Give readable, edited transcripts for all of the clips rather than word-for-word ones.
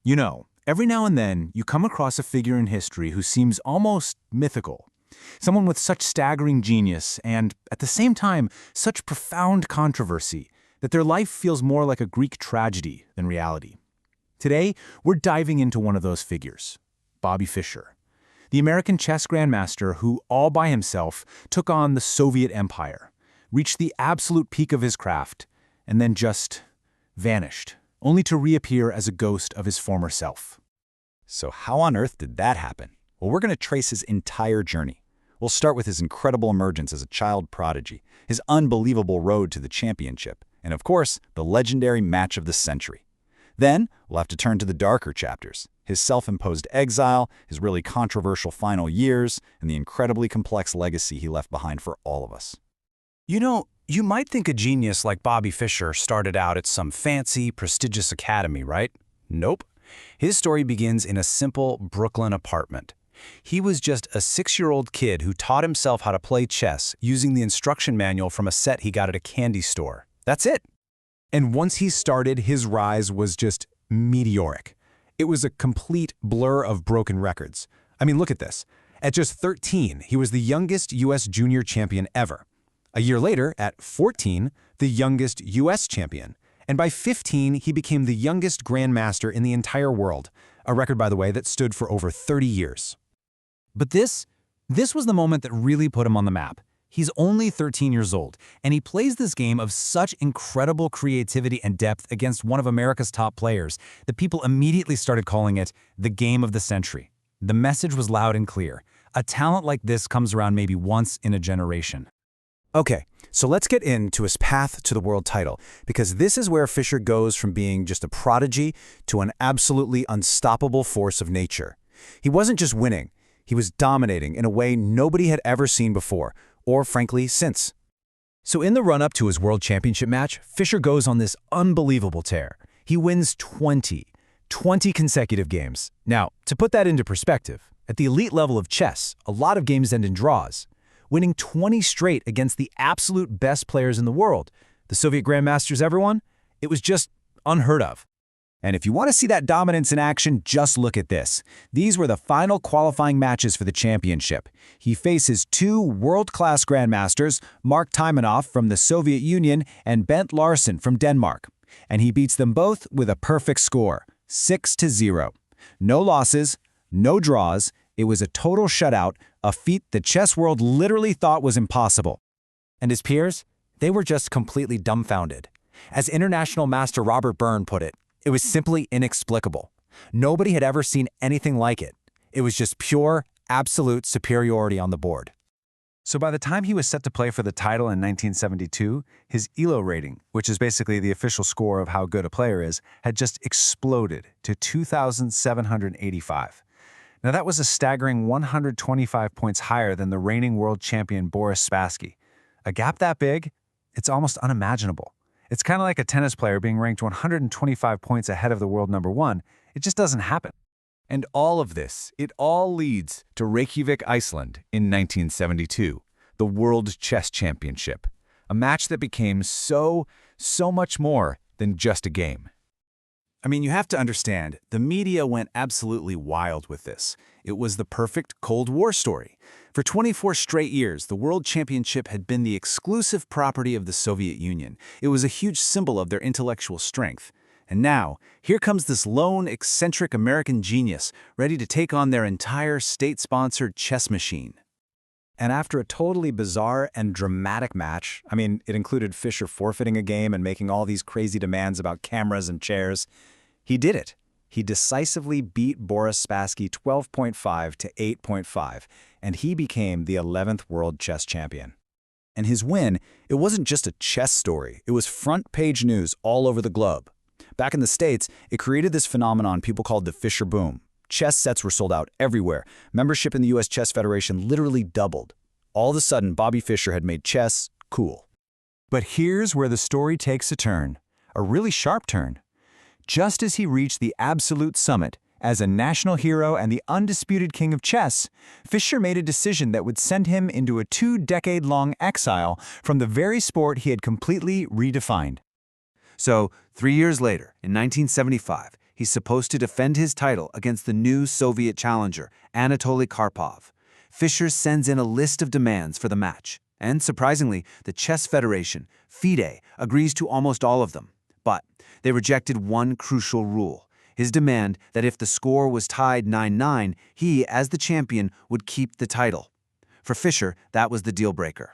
You know, every now and then you come across a figure in history who seems almost mythical. Someone with such staggering genius and, at the same time, such profound controversy that their life feels more like a Greek tragedy than reality. Today, we're diving into one of those figures, Bobby Fischer, the American chess grandmaster who, all by himself, took on the Soviet Empire, reached the absolute peak of his craft, and then just vanished, only to reappear as a ghost of his former self. So how on earth did that happen? Well, we're going to trace his entire journey. We'll start with his incredible emergence as a child prodigy, his unbelievable road to the championship, and of course, the legendary match of the century. Then, we'll have to turn to the darker chapters, his self-imposed exile, his really controversial final years, and the incredibly complex legacy he left behind for all of us. You know, you might think a genius like Bobby Fischer started out at some fancy, prestigious academy, right? Nope. His story begins in a simple Brooklyn apartment. He was just a 6-year-old kid who taught himself how to play chess using the instruction manual from a set he got at a candy store. That's it. And once he started, his rise was just meteoric. It was a complete blur of broken records. I mean, look at this. At just 13, he was the youngest U.S. junior champion ever. A year later, at 14, the youngest U.S. champion. And by 15, he became the youngest grandmaster in the entire world, a record, by the way, that stood for over 30 years. But this was the moment that really put him on the map. He's only 13 years old, and he plays this game of such incredible creativity and depth against one of America's top players that people immediately started calling it the game of the century. The message was loud and clear. A talent like this comes around maybe once in a generation. Okay, so let's get into his path to the world title, because this is where Fischer goes from being just a prodigy to an absolutely unstoppable force of nature. He wasn't just winning, he was dominating in a way nobody had ever seen before, or frankly, since. So in the run-up to his world championship match, Fischer goes on this unbelievable tear. He wins 20 consecutive games. Now, to put that into perspective, at the elite level of chess, a lot of games end in draws. Winning 20 straight against the absolute best players in the world, the Soviet grandmasters, everyone, it was just unheard of. And if you want to see that dominance in action, just look at this. These were the final qualifying matches for the championship. He faces 2 world-class grandmasters, Mark Taimanov from the Soviet Union and Bent Larsen from Denmark. And he beats them both with a perfect score, 6-0. No losses, no draws. It was a total shutout, a feat the chess world literally thought was impossible. And his peers? They were just completely dumbfounded. As international master Robert Byrne put it, it was simply inexplicable. Nobody had ever seen anything like it. It was just pure, absolute superiority on the board. So by the time he was set to play for the title in 1972, his ELO rating, which is basically the official score of how good a player is, had just exploded to 2,785. Now that was a staggering 125 points higher than the reigning world champion Boris Spassky. A gap that big? It's almost unimaginable. It's kind of like a tennis player being ranked 125 points ahead of the world number 1. It just doesn't happen. And all of this, it all leads to Reykjavik, Iceland in 1972, the World Chess Championship, a match that became so much more than just a game. I mean, you have to understand, the media went absolutely wild with this. It was the perfect Cold War story. For 24 straight years, the World Championship had been the exclusive property of the Soviet Union. It was a huge symbol of their intellectual strength. And now, here comes this lone, eccentric American genius, ready to take on their entire state-sponsored chess machine. And after a totally bizarre and dramatic match, I mean, it included Fischer forfeiting a game and making all these crazy demands about cameras and chairs, he did it. He decisively beat Boris Spassky 12.5 to 8.5, and he became the 11th world chess champion. And his win, it wasn't just a chess story, it was front-page news all over the globe. Back in the States, it created this phenomenon people called the Fischer boom. Chess sets were sold out everywhere. Membership in the U.S. Chess Federation literally doubled. All of a sudden, Bobby Fischer had made chess cool. But here's where the story takes a turn, a really sharp turn. Just as he reached the absolute summit, as a national hero and the undisputed king of chess, Fischer made a decision that would send him into a 2-decade-long exile from the very sport he had completely redefined. So, 3 years later, in 1975, he's supposed to defend his title against the new Soviet challenger, Anatoly Karpov. Fischer sends in a list of demands for the match, and surprisingly, the Chess Federation, FIDE, agrees to almost all of them. But they rejected one crucial rule, his demand that if the score was tied 9-9, he, as the champion, would keep the title. For Fischer, that was the deal-breaker.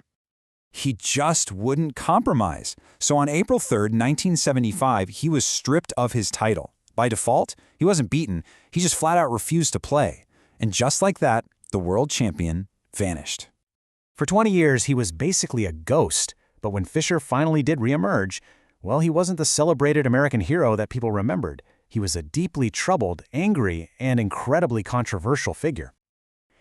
He just wouldn't compromise. So on April 3, 1975, he was stripped of his title. By default, he wasn't beaten, he just flat out refused to play. And just like that, the world champion vanished. For 20 years, he was basically a ghost. But when Fischer finally did reemerge, well, he wasn't the celebrated American hero that people remembered. He was a deeply troubled, angry, and incredibly controversial figure.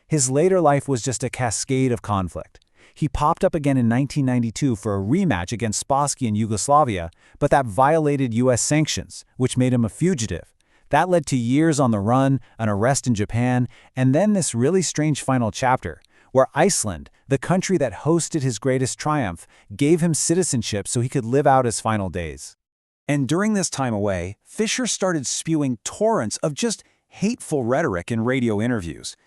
His later life was just a cascade of conflict. He popped up again in 1992 for a rematch against Spassky in Yugoslavia, but that violated U.S. sanctions, which made him a fugitive. That led to years on the run, an arrest in Japan, and then this really strange final chapter, where Iceland, the country that hosted his greatest triumph, gave him citizenship so he could live out his final days. And during this time away, Fischer started spewing torrents of just hateful rhetoric in radio interviews.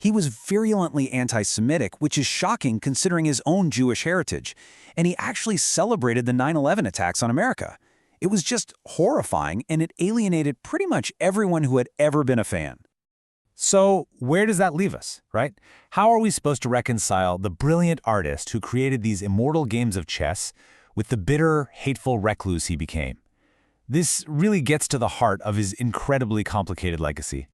He was virulently anti-Semitic, which is shocking considering his own Jewish heritage, and he actually celebrated the 9/11 attacks on America. It was just horrifying, and it alienated pretty much everyone who had ever been a fan. So where does that leave us, right? How are we supposed to reconcile the brilliant artist who created these immortal games of chess with the bitter, hateful recluse he became? This really gets to the heart of his incredibly complicated legacy.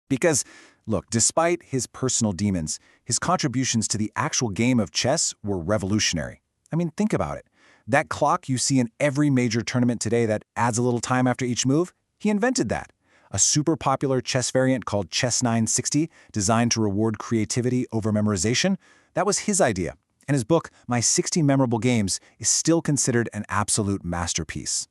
Because, look, despite his personal demons, his contributions to the actual game of chess were revolutionary. I mean, think about it. That clock you see in every major tournament today that adds a little time after each move, he invented that. A super popular chess variant called Chess 960, designed to reward creativity over memorization, that was his idea. And his book, My 60 Memorable Games, is still considered an absolute masterpiece.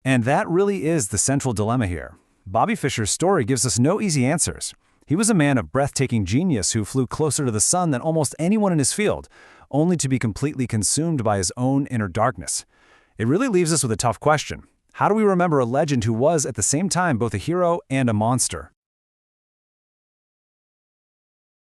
And that really is the central dilemma here. Bobby Fischer's story gives us no easy answers. He was a man of breathtaking genius who flew closer to the sun than almost anyone in his field, only to be completely consumed by his own inner darkness. It really leaves us with a tough question. How do we remember a legend who was, at the same time, both a hero and a monster?